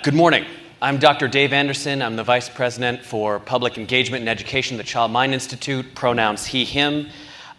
Good morning. I'm Dr. Dave Anderson. I'm the Vice President for Public Engagement and Education at the Child Mind Institute, pronouns he, him.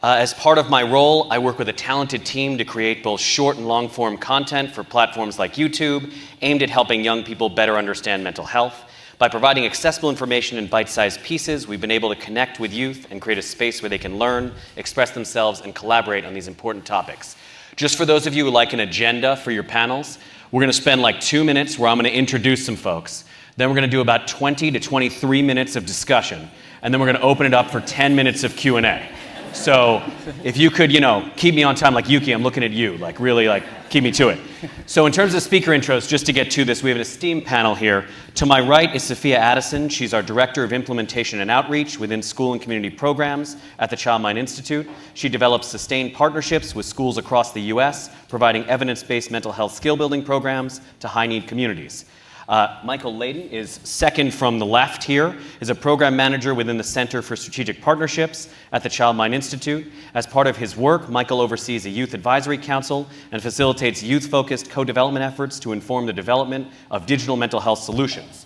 As part of my role, I work with a talented team to create both short and long-form content for platforms like YouTube, aimed at helping young people better understand mental health. By providing accessible information in bite-sized pieces, we've been able to connect with youth and create a space where they can learn, express themselves, and collaborate on these important topics. Just for those of you who like an agenda for your panels, we're going to spend like 2 minutes where I'm going to introduce some folks. Then we're going to do about 20 to 23 minutes of discussion. And then we're going to open it up for 10 minutes of Q&A. So if you could, keep me on time like Yuki, I'm looking at you, really keep me to it. So in terms of speaker intros, just to get to this, we have an esteemed panel here. To my right is Sophia Addison. She's our Director of Implementation and Outreach within School and Community Programs at the Child Mind Institute. She develops sustained partnerships with schools across the U.S., providing evidence-based mental health skill-building programs to high-need communities. Michael Layden is second from the left here, is a program manager within the Center for Strategic Partnerships at the Child Mind Institute. As part of his work, Michael oversees a youth advisory council and facilitates youth-focused co-development efforts to inform the development of digital mental health solutions.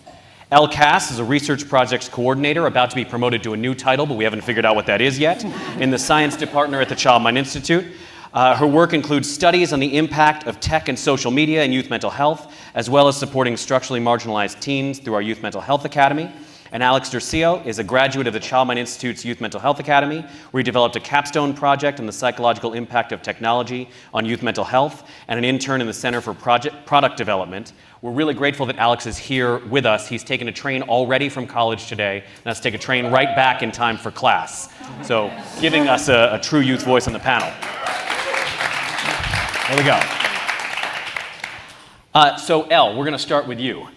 Elle Kass is a research projects coordinator about to be promoted to a new title, but we haven't figured out what that is yet, in the science department at the Child Mind Institute. Her work includes studies on the impact of tech and social media and youth mental health, as well as supporting structurally marginalized teens through our Youth Mental Health Academy. And Alex Durcio is a graduate of the Child Mind Institute's Youth Mental Health Academy, where he developed a capstone project on the psychological impact of technology on youth mental health, and an intern in the Center for Product Development. We're really grateful that Alex is here with us. He's taken a train already from college today, and has to take a train right back in time for class. So giving us a true youth voice on the panel. There we go. So Elle, we're going to start with you.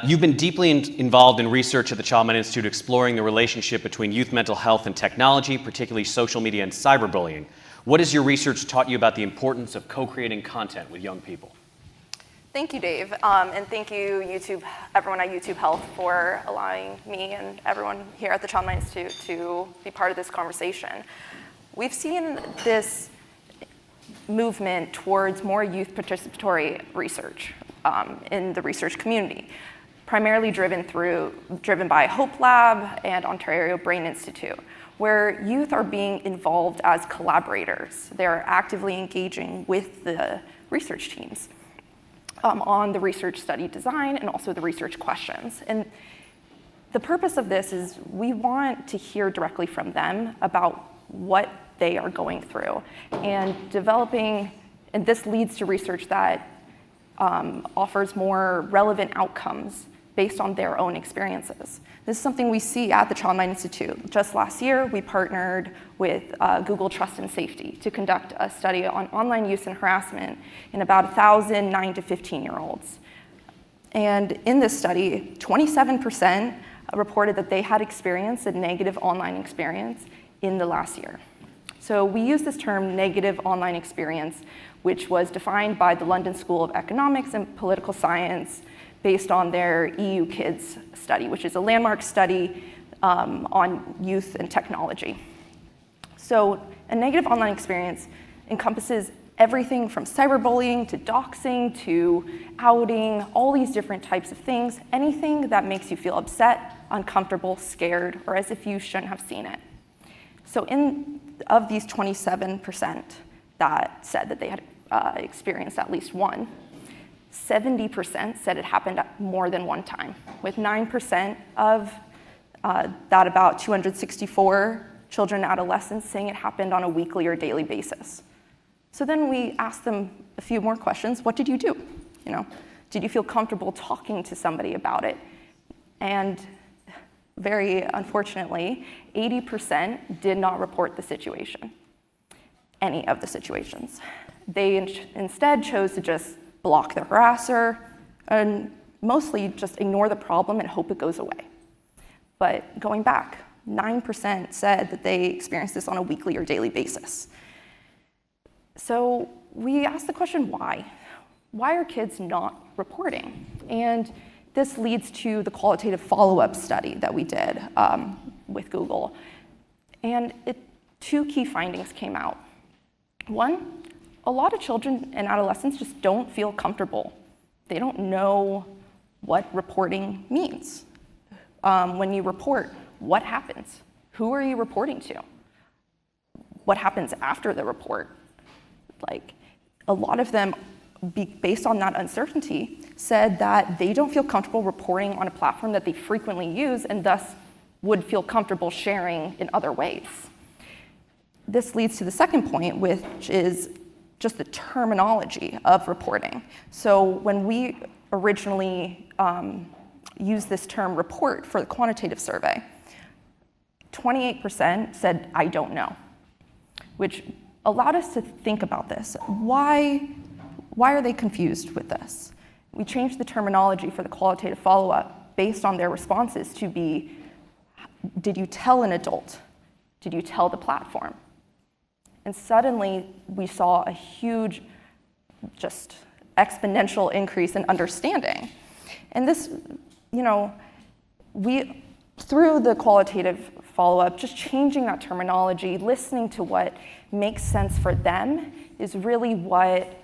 You've been deeply involved in research at the Child Mind Institute exploring the relationship between youth mental health and technology, particularly social media and cyberbullying. What has your research taught you about the importance of co-creating content with young people? Thank you, Dave, and thank you, everyone at YouTube Health, for allowing me and everyone here at the Child Mind Institute to be part of this conversation. We've seen this movement towards more youth participatory research in the research community, primarily driven by Hope Lab and Ontario Brain Institute, where youth are being involved as collaborators. They're actively engaging with the research teams on the research study design and also the research questions. And the purpose of this is we want to hear directly from them about what they are going through and developing, and this leads to research that offers more relevant outcomes based on their own experiences. This is something we see at the Child Mind Institute. Just last year, we partnered with Google Trust and Safety to conduct a study on online use and harassment in about 1,000 9 to 15-year-olds. And in this study, 27% reported that they had experienced a negative online experience in the last year. So we use this term negative online experience, which was defined by the London School of Economics and Political Science based on their EU Kids study, which is a landmark study on youth and technology. So a negative online experience encompasses everything from cyberbullying to doxing to outing, all these different types of things, anything that makes you feel upset, uncomfortable, scared, or as if you shouldn't have seen it. So of these 27% that said that they had experienced at least one, 70% said it happened more than one time, with 9% of that about 264 children and adolescents saying it happened on a weekly or daily basis. So then we asked them a few more questions. What did you do? Did you feel comfortable talking to somebody about it? And very unfortunately, 80% did not report the situation, any of the situations. They instead chose to just block the harasser and mostly just ignore the problem and hope it goes away. But going back, 9% said that they experienced this on a weekly or daily basis. So we asked the question, why? Why are kids not reporting? And this leads to the qualitative follow-up study that we did with Google. And two key findings came out. One, a lot of children and adolescents just don't feel comfortable. They don't know what reporting means. When you report, what happens? Who are you reporting to? What happens after the report? Like, a lot of them, based on that uncertainty, said that they don't feel comfortable reporting on a platform that they frequently use and thus would feel comfortable sharing in other ways. This leads to the second point, which is just the terminology of reporting. So when we originally used this term report for the quantitative survey, 28% said, I don't know, which allowed us to think about this. Why are they confused with this? We changed the terminology for the qualitative follow-up based on their responses to be, did you tell an adult? Did you tell the platform? And suddenly we saw a huge, just exponential increase in understanding. And this, through the qualitative follow-up, just changing that terminology, listening to what makes sense for them is really what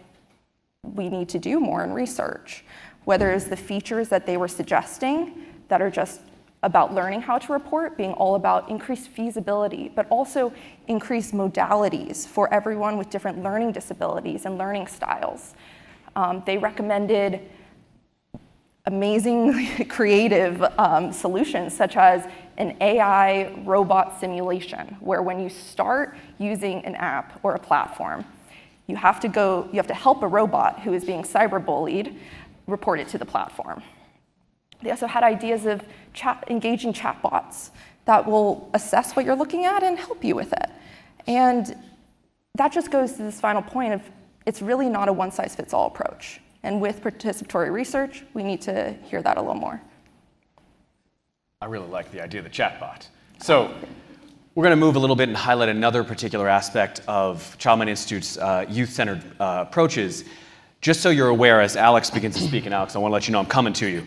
we need to do more in research. Whether it's the features that they were suggesting that are just about learning how to report, being all about increased feasibility, but also increased modalities for everyone with different learning disabilities and learning styles. They recommended amazing creative solutions such as an AI robot simulation, where when you start using an app or a platform, you have to help a robot who is being cyberbullied report it to the platform. They also had ideas of engaging chatbots that will assess what you're looking at and help you with it. And that just goes to this final point of it's really not a one-size-fits-all approach. And with participatory research, we need to hear that a little more. I really like the idea of the chatbot. So we're going to move a little bit and highlight another particular aspect of Child Mind Institute's youth-centered approaches. Just so you're aware, as Alex begins to speak, and Alex, I want to let you know I'm coming to you.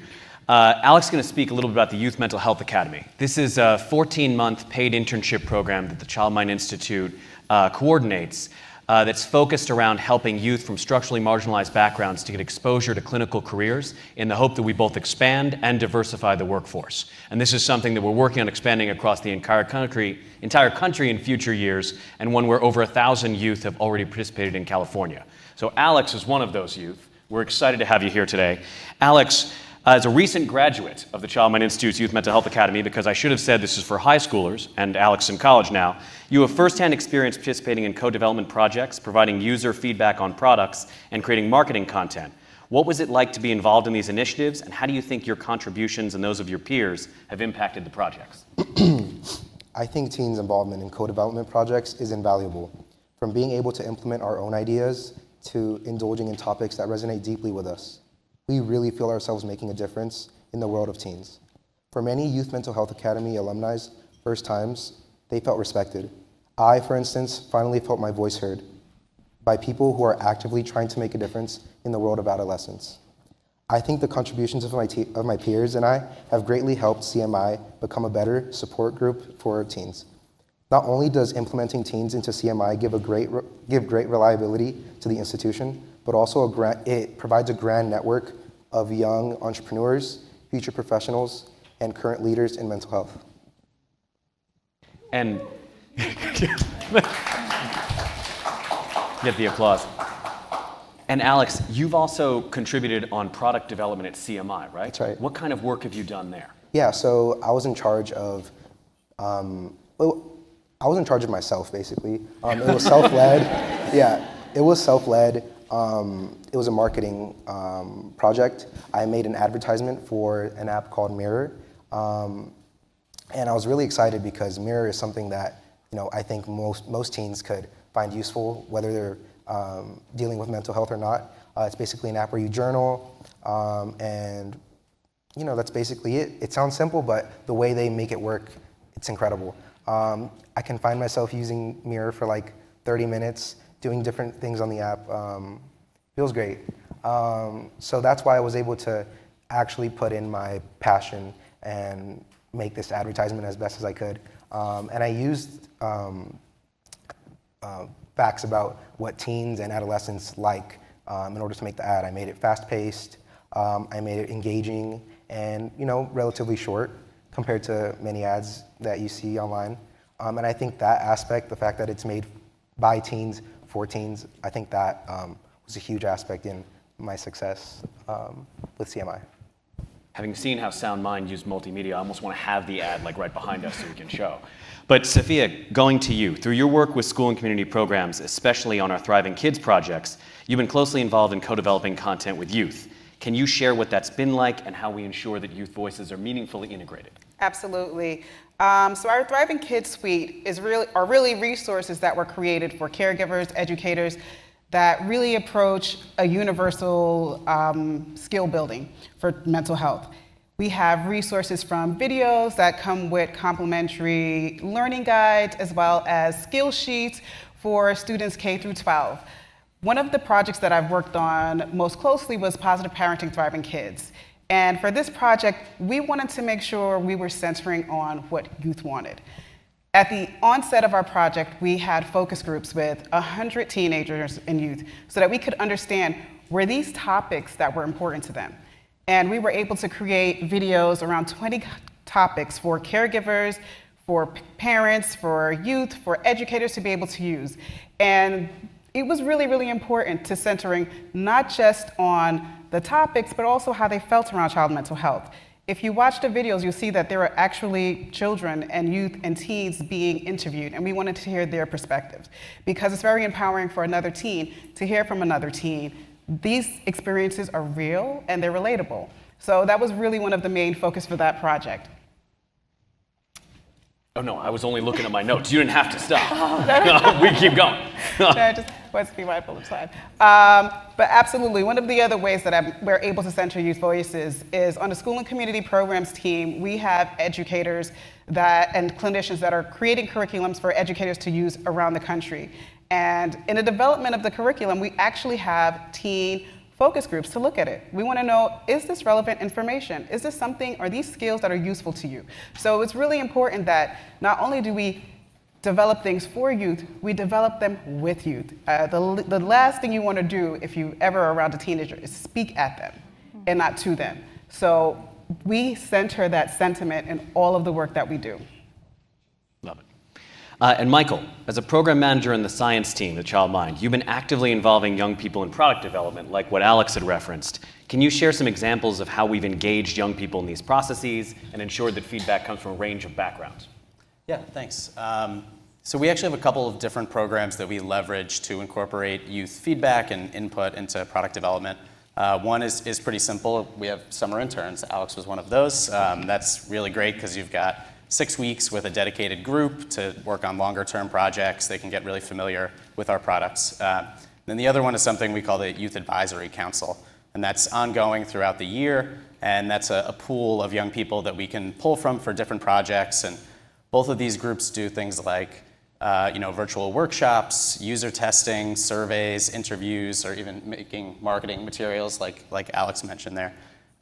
Alex is going to speak a little bit about the Youth Mental Health Academy. This is a 14-month paid internship program that the Child Mind Institute coordinates that's focused around helping youth from structurally marginalized backgrounds to get exposure to clinical careers in the hope that we both expand and diversify the workforce. And this is something that we're working on expanding across the entire country in future years, and one where over 1,000 youth have already participated in California. So Alex is one of those youth. We're excited to have you here today. Alex, as a recent graduate of the Child Mind Institute's Youth Mental Health Academy, because I should have said this is for high schoolers, and Alex in college now, you have firsthand experience participating in co-development projects, providing user feedback on products, and creating marketing content. What was it like to be involved in these initiatives, and how do you think your contributions and those of your peers have impacted the projects? I think teens' involvement in co-development projects is invaluable. From being able to implement our own ideas to indulging in topics that resonate deeply with us. We really feel ourselves making a difference in the world of teens. For many Youth Mental Health Academy alumni's first times, they felt respected. I, for instance, finally felt my voice heard by people who are actively trying to make a difference in the world of adolescence. I think the contributions of my peers and I have greatly helped CMI become a better support group for teens. Not only does implementing teens into CMI give great reliability to the institution, but also it provides a grand network of young entrepreneurs, future professionals, and current leaders in mental health. And get the applause. And Alex, you've also contributed on product development at CMI, right? That's right. What kind of work have you done there? Yeah, so I was in charge of, myself, basically. It was self-led. Yeah, it was self-led. It was a marketing project. I made an advertisement for an app called Mirror. And I was really excited because Mirror is something that, I think most teens could find useful, whether they're dealing with mental health or not. It's basically an app where you journal, and that's basically it. It sounds simple, but the way they make it work, it's incredible. I can find myself using Mirror for like 30 minutes, doing different things on the app. Feels great. So that's why I was able to actually put in my passion and make this advertisement as best as I could. And I used facts about what teens and adolescents like in order to make the ad. I made it fast-paced, I made it engaging and, relatively short compared to many ads that you see online. And I think that aspect, the fact that it's made by teens, for teens, I think that was a huge aspect in my success with CMI. Having seen how Sound Mind used multimedia, I almost want to have the ad like right behind us so we can show. But Sophia, going to you, through your work with school and community programs, especially on our Thriving Kids projects, you've been closely involved in co-developing content with youth. Can you share what that's been like and how we ensure that youth voices are meaningfully integrated? Absolutely. So our Thriving Kids suite are really resources that were created for caregivers, educators, that really approach a universal skill building for mental health. We have resources from videos that come with complimentary learning guides, as well as skill sheets for students K through 12. One of the projects that I've worked on most closely was Positive Parenting Thriving Kids. And for this project, we wanted to make sure we were centering on what youth wanted. At the onset of our project, we had focus groups with 100 teenagers and youth so that we could understand were these topics that were important to them. And we were able to create videos around 20 topics for caregivers, for parents, for youth, for educators to be able to use. And it was really, really important to centering not just on the topics, but also how they felt around child mental health. If you watch the videos, you'll see that there are actually children and youth and teens being interviewed, and we wanted to hear their perspectives because it's very empowering for another teen to hear from another teen. These experiences are real and they're relatable. So that was really one of the main focus for that project. Oh no, I was only looking at my notes. You didn't have to stop. We keep going. I just wanted to be mindful of time. But absolutely, one of the other ways that we're able to center youth voices is on the school and community programs team, we have educators and clinicians that are creating curriculums for educators to use around the country. And in the development of the curriculum, we actually have teen focus groups to look at it. We want to know, is this relevant information? Is this something, are these skills that are useful to you? So it's really important that not only do we develop things for youth, we develop them with youth. The last thing you want to do if you ever are around a teenager is speak at them and not to them. So we center that sentiment in all of the work that we do. Love it. And Michael, as a program manager in the science team at Child Mind, you've been actively involving young people in product development, like what Alex had referenced. Can you share some examples of how we've engaged young people in these processes and ensured that feedback comes from a range of backgrounds? Yeah, thanks. So we actually have a couple of different programs that we leverage to incorporate youth feedback and input into product development. One is pretty simple. We have summer interns. Alex was one of those. That's really great because you've got 6 weeks with a dedicated group to work on longer term projects. They can get really familiar with our products. Then the other one is something we call the Youth Advisory Council, and that's ongoing throughout the year, and that's a pool of young people that we can pull from for different projects. And both of these groups do things like virtual workshops, user testing, surveys, interviews, or even making marketing materials like Alex mentioned there,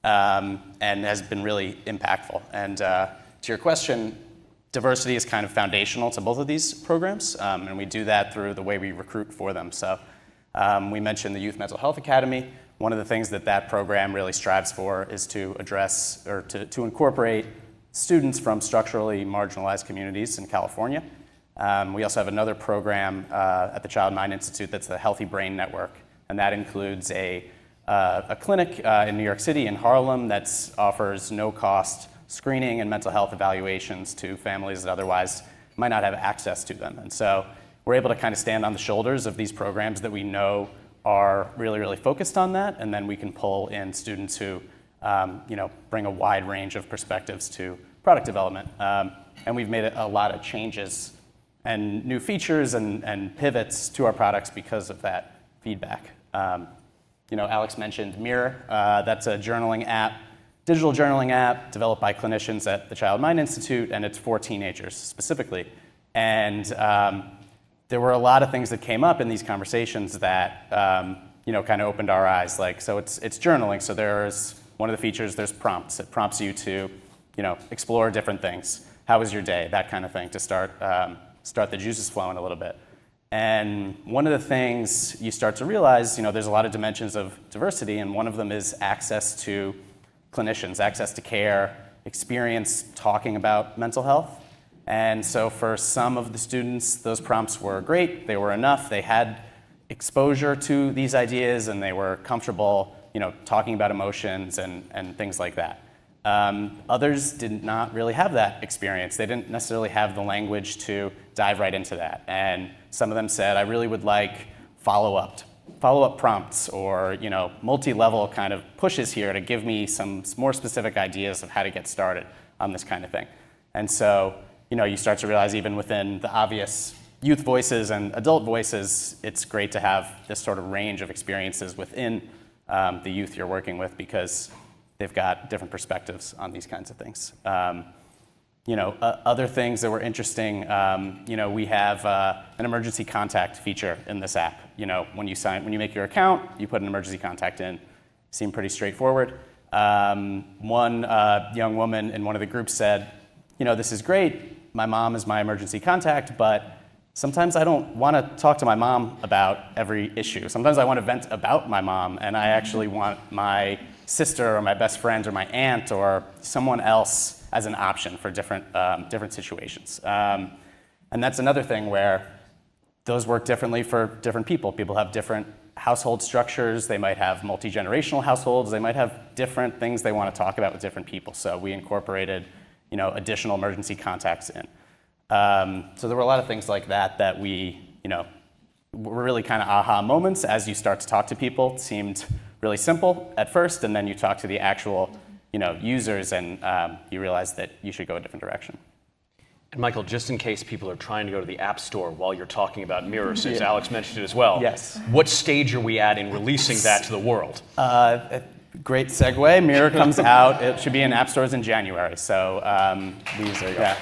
and has been really impactful. And to your question, diversity is kind of foundational to both of these programs, and we do that through the way we recruit for them. So we mentioned the Youth Mental Health Academy. One of the things that program really strives for is to address or to incorporate students from structurally marginalized communities in California. We also have another program at the Child Mind Institute that's the Healthy Brain Network, and that includes a clinic in New York City in Harlem that offers no-cost screening and mental health evaluations to families that otherwise might not have access to them. And so we're able to kind of stand on the shoulders of these programs that we know are really, really focused on that, and then we can pull in students who bring a wide range of perspectives to product development. And we've made a lot of changes and new features and pivots to our products because of that feedback. Alex mentioned Mirror. That's a journaling app, digital journaling app developed by clinicians at the Child Mind Institute, and it's for teenagers specifically. And there were a lot of things that came up in these conversations that kind of opened our eyes. So it's journaling. So there's one of the features. There's prompts. It prompts you to explore different things. How was your day? That kind of thing to start the juices flowing a little bit. And one of the things you start to realize, there's a lot of dimensions of diversity, and one of them is access to clinicians, access to care, experience talking about mental health. And so for some of the students, those prompts were great, they were enough, they had exposure to these ideas, and they were comfortable, talking about emotions and things like that. Others did not really have that experience. They didn't necessarily have the language to dive right into that. And some of them said, I really would like follow-up prompts or multi-level kind of pushes here to give me some more specific ideas of how to get started on this kind of thing. And so you start to realize even within the obvious youth voices and adult voices, it's great to have this sort of range of experiences within the youth you're working with, because they've got different perspectives on these kinds of things. Other things that were interesting, we have an emergency contact feature in this app. When you make your account, you put an emergency contact in. Seemed pretty straightforward. One young woman in one of the groups said, this is great. My mom is my emergency contact, but sometimes I don't want to talk to my mom about every issue. Sometimes I want to vent about my mom, and I actually want my sister or my best friend or my aunt or someone else as an option for different situations. And that's another thing where those work differently for different people. People have different household structures. They might have multi-generational households. They might have different things they want to talk about with different people. So we incorporated additional emergency contacts in. So there were a lot of things like that we were really kind of aha moments as you start to talk to people. It seemed really simple at first, and then you talk to the actual users, and you realize that you should go a different direction. And Michael, just in case people are trying to go to the App Store while you're talking about Mirror, since Alex mentioned it as well, yes. What stage are we at in releasing that to the world? Great segue. Mirror comes out. It should be in App Stores in January. So there you go.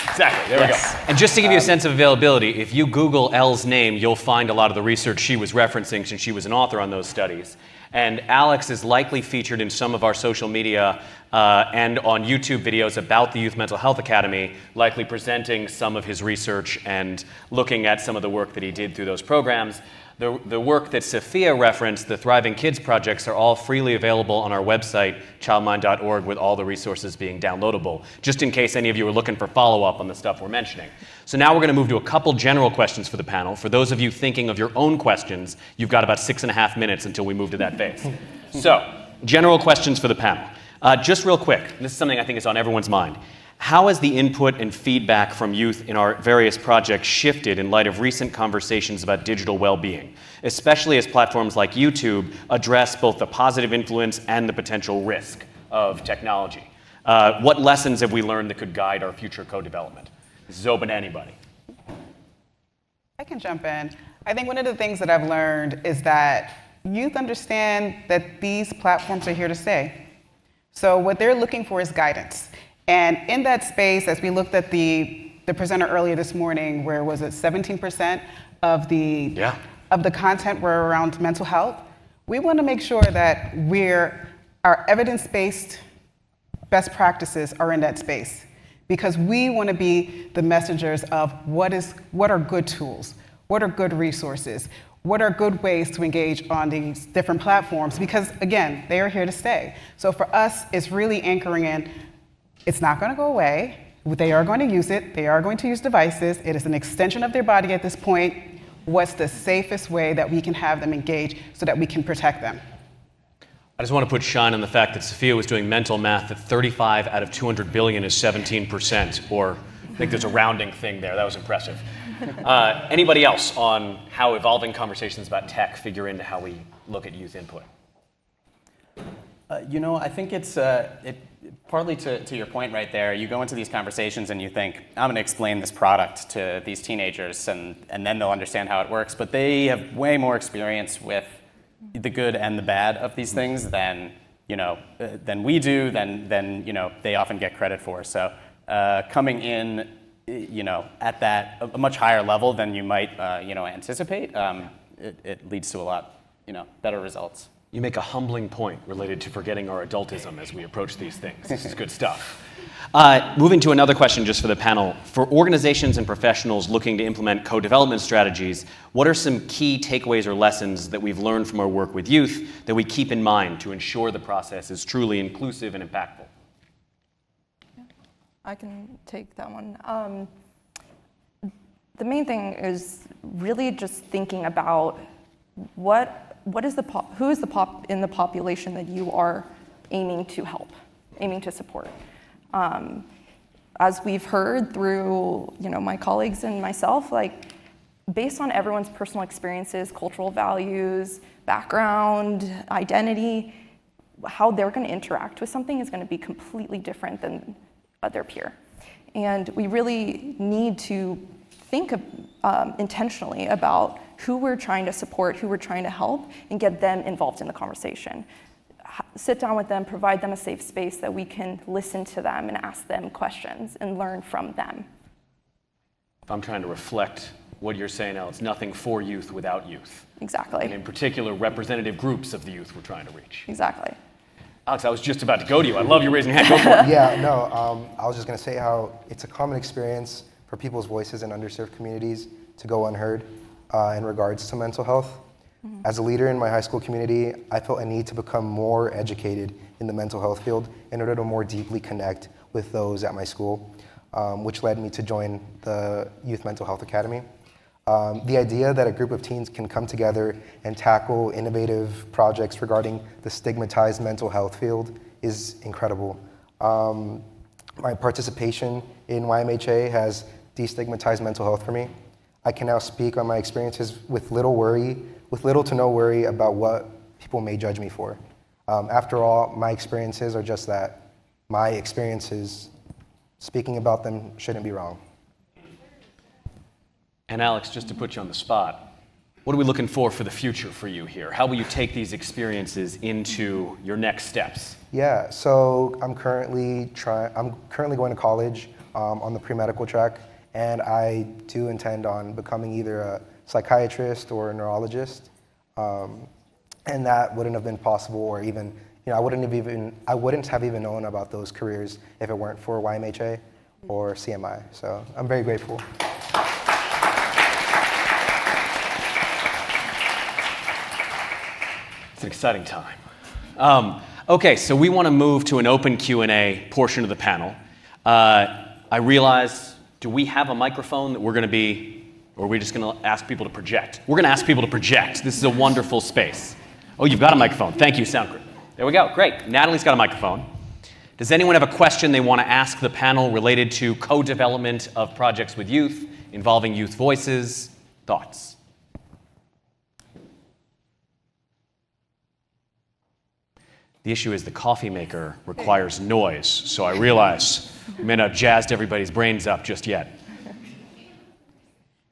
Exactly. There we go. And just to give you a sense of availability, if you Google Elle's name, you'll find a lot of the research she was referencing, since she was an author on those studies. And Alex is likely featured in some of our social media and on YouTube videos about the Youth Mental Health Academy, likely presenting some of his research and looking at some of the work that he did through those programs. The work that Sophia referenced, the Thriving Kids projects, are all freely available on our website, childmind.org, with all the resources being downloadable, just in case any of you are looking for follow-up on the stuff we're mentioning. So now we're going to move to a couple general questions for the panel. For those of you thinking of your own questions, you've got about 6.5 minutes until we move to that phase. So, general questions for the panel. Just real quick, this is something I think is on everyone's mind. How has the input and feedback from youth in our various projects shifted in light of recent conversations about digital well-being, especially as platforms like YouTube address both the positive influence and the potential risk of technology? What lessons have we learned that could guide our future co-development? This is open to anybody. I can jump in. I think one of the things that I've learned is that youth understand that these platforms are here to stay. So what they're looking for is guidance. And in that space, as we looked at the presenter earlier this morning, where was it 17% of the content were around mental health, we want to make sure that our evidence-based best practices are in that space, because we want to be the messengers of what are good tools, what are good resources, what are good ways to engage on these different platforms, because again, they are here to stay. So for us, it's really anchoring in, it's not going to go away. They are going to use it. They are going to use devices. It is an extension of their body at this point. What's the safest way that we can have them engage so that we can protect them? I just want to put shine on the fact that Sophia was doing mental math that 35 out of 200 billion is 17%, or I think there's a rounding thing there. That was impressive. Anybody else on how evolving conversations about tech figure into how we look at youth input? I think it's partly to your point right there. You go into these conversations and you think, I'm going to explain this product to these teenagers, and then they'll understand how it works. But they have way more experience with the good and the bad of these things than we do, than they often get credit for. So coming in, at a much higher level than you might anticipate, it leads to a lot better results. You make a humbling point related to forgetting our adultism as we approach these things. This is good stuff. Moving to another question just for the panel. For organizations and professionals looking to implement co-development strategies, what are some key takeaways or lessons that we've learned from our work with youth that we keep in mind to ensure the process is truly inclusive and impactful? I can take that one. The main thing is really just thinking about who is in the population that you are aiming to help, aiming to support. As we've heard through my colleagues and myself, like based on everyone's personal experiences, cultural values, background, identity, how they're going to interact with something is going to be completely different than their peer. And we really need to think intentionally about who we're trying to support, who we're trying to help, and get them involved in the conversation. Sit down with them, provide them a safe space that we can listen to them and ask them questions and learn from them. If I'm trying to reflect what you're saying, Elle, it's nothing for youth without youth. Exactly. And in particular, representative groups of the youth we're trying to reach. Exactly. Alex, I was just about to go to you. I love you raising your hand. Go for it. Yeah, no, I was just going to say how it's a common experience for people's voices in underserved communities to go unheard in regards to mental health. As a leader in my high school community, I felt a need to become more educated in the mental health field in order to more deeply connect with those at my school, which led me to join the Youth Mental Health Academy. The idea that a group of teens can come together and tackle innovative projects regarding the stigmatized mental health field is incredible. My participation in YMHA has destigmatized mental health for me. I can now speak on my experiences with little to no worry about what people may judge me for. After all, my experiences are just that, my experiences. Speaking about them shouldn't be wrong. And Alex, just to put you on the spot, what are we looking for the future for you here? How will you take these experiences into your next steps? Yeah, so I'm currently going to college on the pre-medical track, and I do intend on becoming either a psychiatrist or a neurologist, and that wouldn't have been possible, or even I wouldn't have even known about those careers if it weren't for YMHA or CMI. So I'm very grateful. It's an exciting time. Okay, so we want to move to an open Q&A portion of the panel. I realize, do we have a microphone that we're going to be, or are we just going to ask people to project? We're going to ask people to project. This is a wonderful space. Oh, you've got a microphone. Thank you, sound crew. There we go. Great. Natalie's got a microphone. Does anyone have a question they want to ask the panel related to co-development of projects with youth, involving youth voices? Thoughts? The issue is the coffee maker requires noise, so I realize we may not have jazzed everybody's brains up just yet.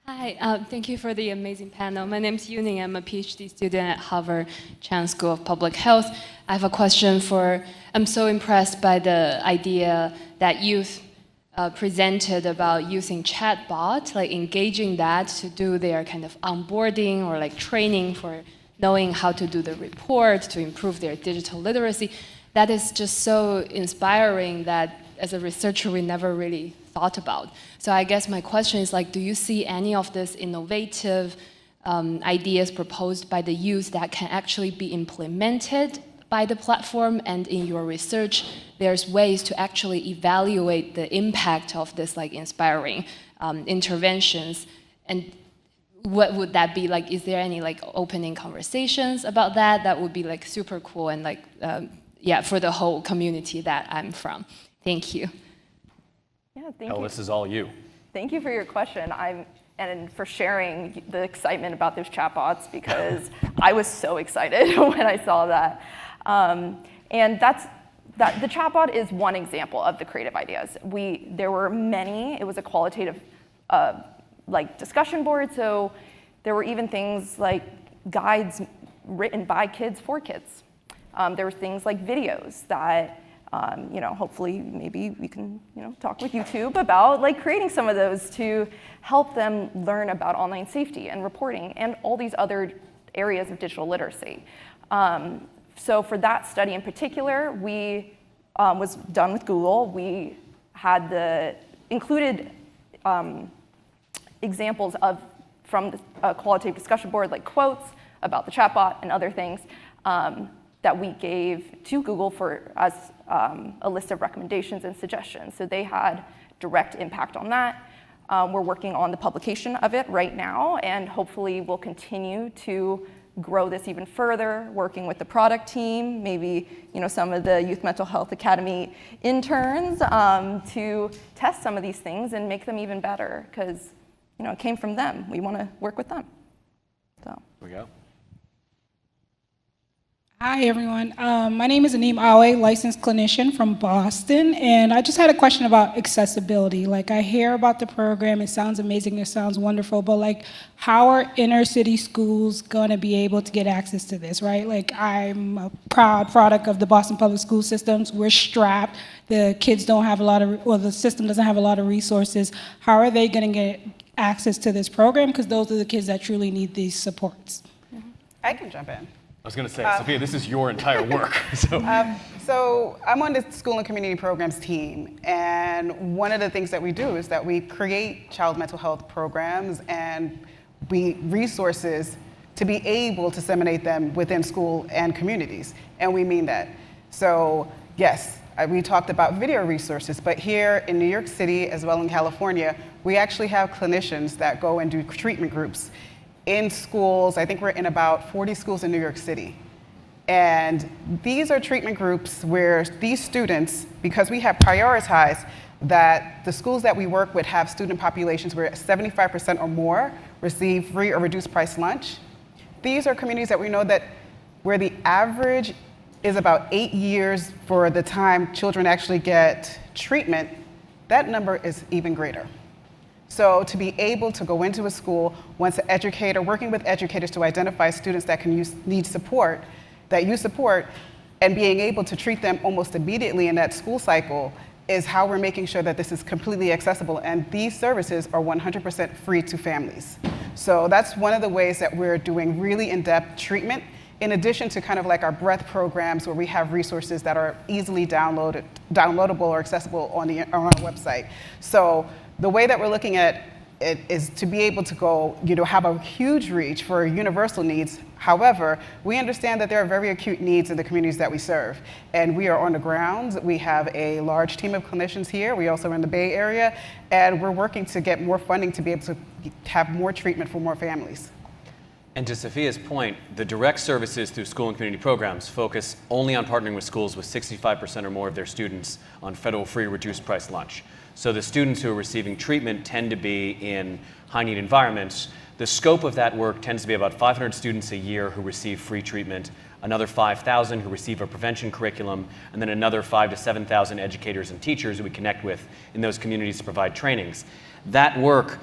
Hi, thank you for the amazing panel. My name's Yuning. I'm a PhD student at Harvard Chan School of Public Health. I have a question I'm so impressed by the idea that youth presented about using chatbot, like engaging that to do their kind of onboarding or like training for knowing how to do the report, to improve their digital literacy. That is just so inspiring that as a researcher, we never really thought about. So I guess my question is like, do you see any of this innovative ideas proposed by the youth that can actually be implemented by the platform, and in your research, there's ways to actually evaluate the impact of this like inspiring interventions? And what would that be like? Is there any like opening conversations about that? That would be like super cool and like, yeah, for the whole community that I'm from. Thank you. Yeah, thank Elle, you. this is all you. Thank you for your question. And for sharing the excitement about those chatbots, because I was so excited when I saw that. And the chatbot is one example of the creative ideas. There were many. It was a qualitative like discussion board, so there were even things like guides written by kids for kids. There were things like videos that hopefully maybe we can talk with YouTube about like creating some of those to help them learn about online safety and reporting and all these other areas of digital literacy. So for that study in particular, was done with Google. We included examples from a qualitative discussion board, like quotes about the chatbot and other things that we gave to Google as a list of recommendations and suggestions. So they had direct impact on that. We're working on the publication of it right now, and hopefully we'll continue to grow this even further, working with the product team, maybe some of the Youth Mental Health Academy interns to test some of these things and make them even better, because it came from them. We want to work with them. So. There we go. Hi, everyone. My name is Aneem Awe, licensed clinician from Boston, and I just had a question about accessibility. Like, I hear about the program, it sounds amazing, it sounds wonderful, but like, how are inner city schools gonna be able to get access to this, right? Like, I'm a proud product of the Boston public school systems. We're strapped. The kids don't have the system doesn't have a lot of resources. How are they gonna get access to this program? Because those are the kids that truly need these supports. I can jump in. I was going to say, Sophia, this is your entire work. So I'm on the school and community programs team, and one of the things that we do is that we create child mental health programs and resources to be able to disseminate them within school and communities, and we mean that. So yes, we talked about video resources, but here in New York City, as well in California, we actually have clinicians that go and do treatment groups in schools. I think we're in about 40 schools in New York City. And these are treatment groups where these students, because we have prioritized that the schools that we work with have student populations where 75% or more receive free or reduced price lunch. These are communities that we know that where the average is about 8 years for the time children actually get treatment, that number is even greater. So to be able to go into a school, once an educator, working with educators to identify students that need support, that use support, and being able to treat them almost immediately in that school cycle is how we're making sure that this is completely accessible. And these services are 100% free to families. So that's one of the ways that we're doing really in-depth treatment, in addition to kind of like our breadth programs where we have resources that are easily downloadable or accessible on our website. So the way that we're looking at it is to be able to go, have a huge reach for universal needs. However, we understand that there are very acute needs in the communities that we serve. And we are on the ground. We have a large team of clinicians here. We also are in the Bay Area. And we're working to get more funding to be able to have more treatment for more families. And to Sophia's point, the direct services through school and community programs focus only on partnering with schools with 65% or more of their students on federal free reduced price lunch. So the students who are receiving treatment tend to be in high-need environments. The scope of that work tends to be about 500 students a year who receive free treatment, another 5,000 who receive a prevention curriculum, and then another 5,000 to 7,000 educators and teachers who we connect with in those communities to provide trainings. That work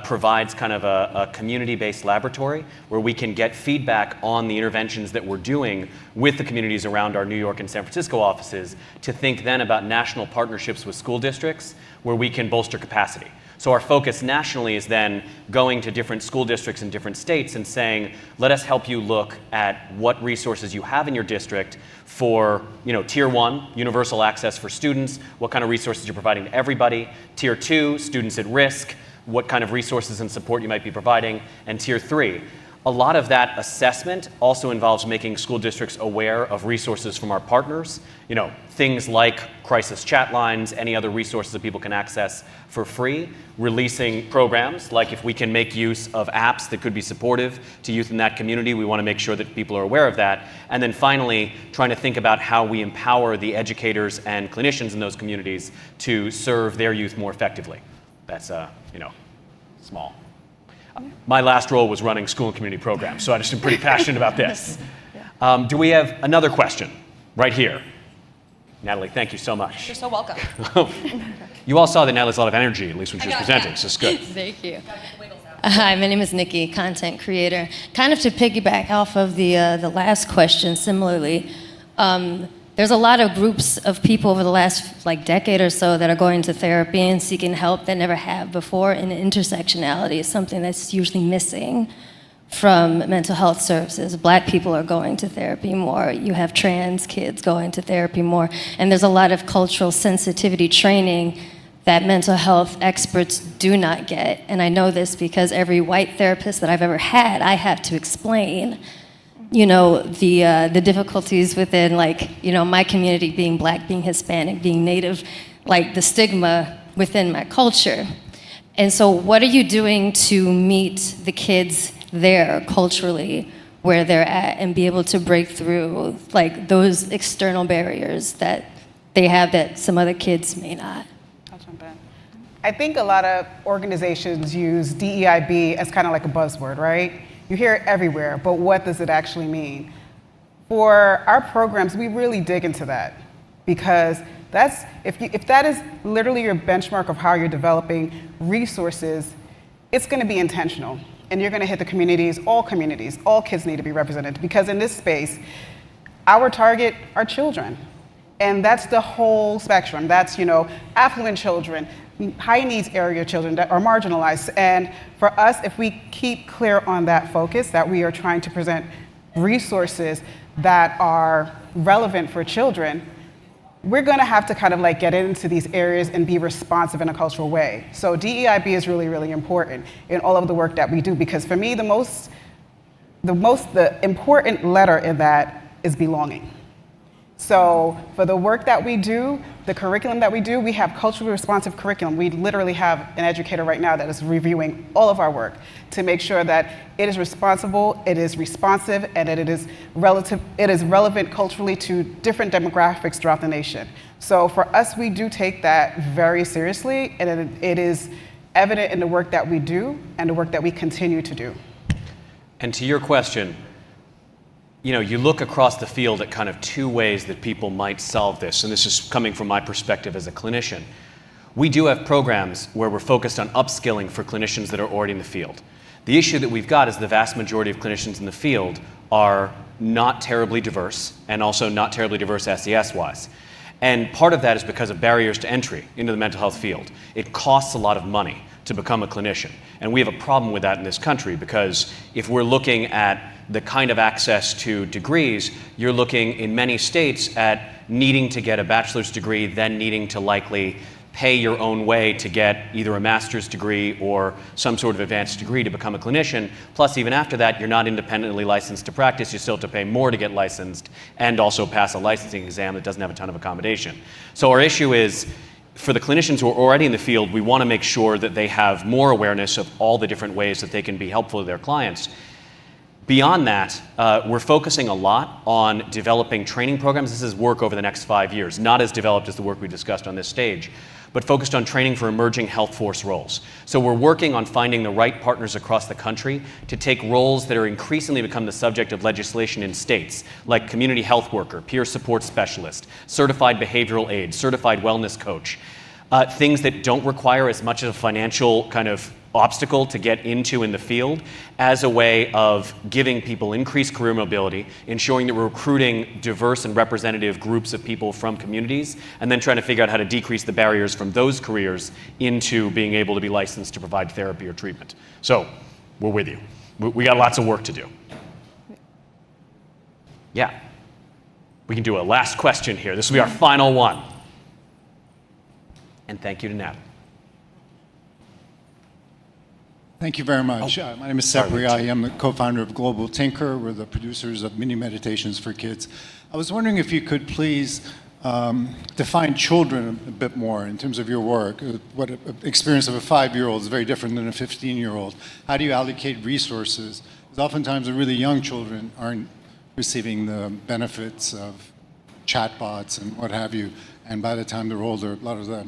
provides kind of a community-based laboratory where we can get feedback on the interventions that we're doing with the communities around our New York and San Francisco offices to think then about national partnerships with school districts where we can bolster capacity. So our focus nationally is then going to different school districts in different states and saying, let us help you look at what resources you have in your district for tier 1, universal access for students, what kind of resources you're providing to everybody, tier 2, students at risk, what kind of resources and support you might be providing, and tier 3. A lot of that assessment also involves making school districts aware of resources from our partners, things like crisis chat lines, any other resources that people can access for free, releasing programs, like if we can make use of apps that could be supportive to youth in that community, we want to make sure that people are aware of that. And then finally, trying to think about how we empower the educators and clinicians in those communities to serve their youth more effectively. That's, small. My last role was running school and community programs, so I'm just pretty passionate about this. Do we have another question right here? Natalie, thank you so much. You're so welcome. You all saw that Natalie's a lot of energy, at least when she was presenting, so it's good. Thank you. Hi, my name is Nikki, content creator. Kind of to piggyback off of the last question, similarly, there's a lot of groups of people over the last decade or so that are going to therapy and seeking help that never have before, and intersectionality is something that's usually missing from mental health services. Black people are going to therapy more. You have trans kids going to therapy more. And there's a lot of cultural sensitivity training that mental health experts do not get. And I know this because every white therapist that I've ever had, I have to explain, the difficulties within, my community, being Black, being Hispanic, being Native, the stigma within my culture. And so what are you doing to meet the kids there culturally where they're at and be able to break through those external barriers that they have that some other kids may not? I'll jump in. I think a lot of organizations use DEIB as kind of like a buzzword, right? You hear it everywhere, but what does it actually mean? For our programs, we really dig into that because if that is literally your benchmark of how you're developing resources, it's going to be intentional. And you're going to hit the communities, all kids need to be represented. Because in this space, our target are children. And that's the whole spectrum. That's, affluent children, high needs area children that are marginalized. And for us, if we keep clear on that focus, that we are trying to present resources that are relevant for children, we're going to have to kind of get into these areas and be responsive in a cultural way. So DEIB is really, really important in all of the work that we do, because for me, the important letter in that is belonging. So for the work that we do, the curriculum that we do, we have culturally responsive curriculum. We literally have an educator right now that is reviewing all of our work to make sure that it is responsible, it is responsive, and that it is relevant culturally to different demographics throughout the nation. So for us, we do take that very seriously, and it is evident in the work that we do and the work that we continue to do. And to your question, you look across the field at kind of two ways that people might solve this, and this is coming from my perspective as a clinician. We do have programs where we're focused on upskilling for clinicians that are already in the field. The issue that we've got is the vast majority of clinicians in the field are not terribly diverse, and also not terribly diverse SES-wise. And part of that is because of barriers to entry into the mental health field. It costs a lot of money to become a clinician. And we have a problem with that in this country, because if we're looking at the kind of access to degrees, you're looking in many states at needing to get a bachelor's degree, then needing to likely pay your own way to get either a master's degree or some sort of advanced degree to become a clinician. Plus, even after that, you're not independently licensed to practice. You still have to pay more to get licensed and also pass a licensing exam that doesn't have a ton of accommodation. So our issue is, for the clinicians who are already in the field, we want to make sure that they have more awareness of all the different ways that they can be helpful to their clients. Beyond that, we're focusing a lot on developing training programs. This is work over the next 5 years, not as developed as the work we discussed on this stage, but focused on training for emerging health force roles. So we're working on finding the right partners across the country to take roles that are increasingly become the subject of legislation in states, like community health worker, peer support specialist, certified behavioral aide, certified wellness coach, things that don't require as much of a financial kind of obstacle to get into in the field, as a way of giving people increased career mobility, ensuring that we're recruiting diverse and representative groups of people from communities, and then trying to figure out how to decrease the barriers from those careers into being able to be licensed to provide therapy or treatment. So we're with you. We got lots of work to do. Yeah. We can do a last question here. This will be our final one. And thank you to Natalie. Thank you very much. My name is Sepri. I am the co-founder of Global Tinker. We're the producers of mini meditations for kids. I was wondering if you could please define children a bit more in terms of your work. What experience of a 5-year-old is very different than a 15-year-old. How do you allocate resources? Because oftentimes the really young children aren't receiving the benefits of chatbots and what have you. And by the time they're older, a lot of the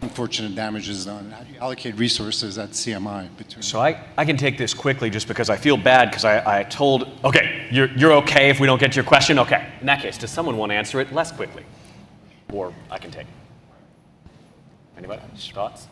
unfortunate damage is done. How do you allocate resources at CMI between? So I can take this quickly just because I feel bad, because I told, okay, you're okay if we don't get to your question? Okay. In that case, does someone want to answer it less quickly? Or I can take it. Anybody? Thoughts?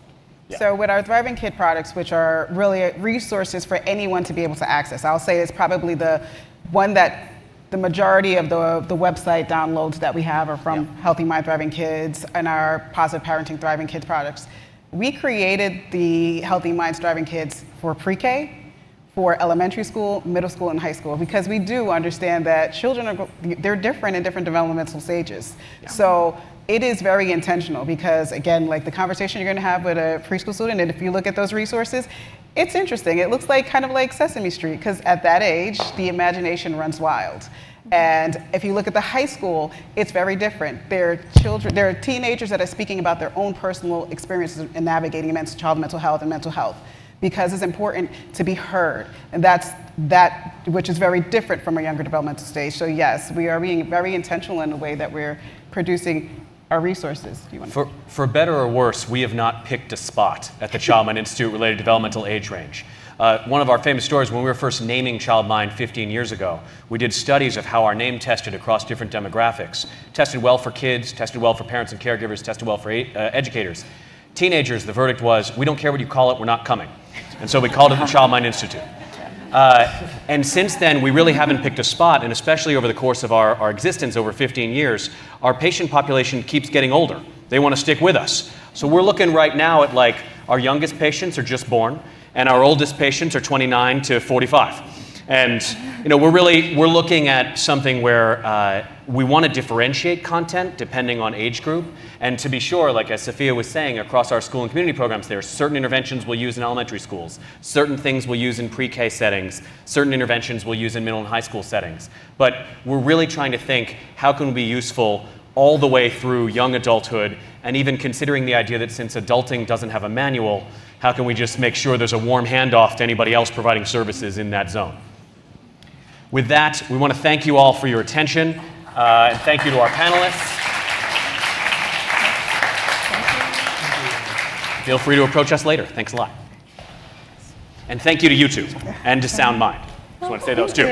Yeah. So with our Thriving Kid products, which are really resources for anyone to be able to access, I'll say it's probably the one that the majority of the website downloads that we have are from Healthy Mind Thriving Kids and our Positive Parenting Thriving Kids products. We created the Healthy Minds Thriving Kids for pre-K, for elementary school, middle school, and high school, because we do understand that children they're different in different developmental stages. Yeah. So it is very intentional because, again, like the conversation you're going to have with a preschool student, and if you look at those resources, it's interesting. It looks like kind of like Sesame Street, because at that age, the imagination runs wild. And if you look at the high school, it's very different. There are teenagers that are speaking about their own personal experiences in navigating child mental health and mental health, because it's important to be heard. And that's which is very different from a younger developmental stage. So yes, we are being very intentional in the way that we're producing our resources. For better or worse, we have not picked a spot at the Child Mind Institute related to developmental age range. One of our famous stories, when we were first naming Child Mind 15 years ago, we did studies of how our name tested across different demographics. Tested well for kids, tested well for parents and caregivers, tested well for educators. Teenagers, the verdict was, we don't care what you call it, we're not coming. And so we called it the Child Mind Institute. And since then, we really haven't picked a spot, and especially over the course of our existence over 15 years, our patient population keeps getting older. They want to stick with us. So we're looking right now at like our youngest patients are just born, and our oldest patients are 29 to 45. And we're looking at something where we want to differentiate content depending on age group. And to be sure, like as Sophia was saying, across our school and community programs, there are certain interventions we'll use in elementary schools, certain things we'll use in pre-K settings, certain interventions we'll use in middle and high school settings. But we're really trying to think, how can we be useful all the way through young adulthood, and even considering the idea that since adulting doesn't have a manual, how can we just make sure there's a warm handoff to anybody else providing services in that zone? With that, we want to thank you all for your attention, and thank you to our panelists. Feel free to approach us later. Thanks a lot. And thank you to YouTube and to Sound Mind. Just want to say those too.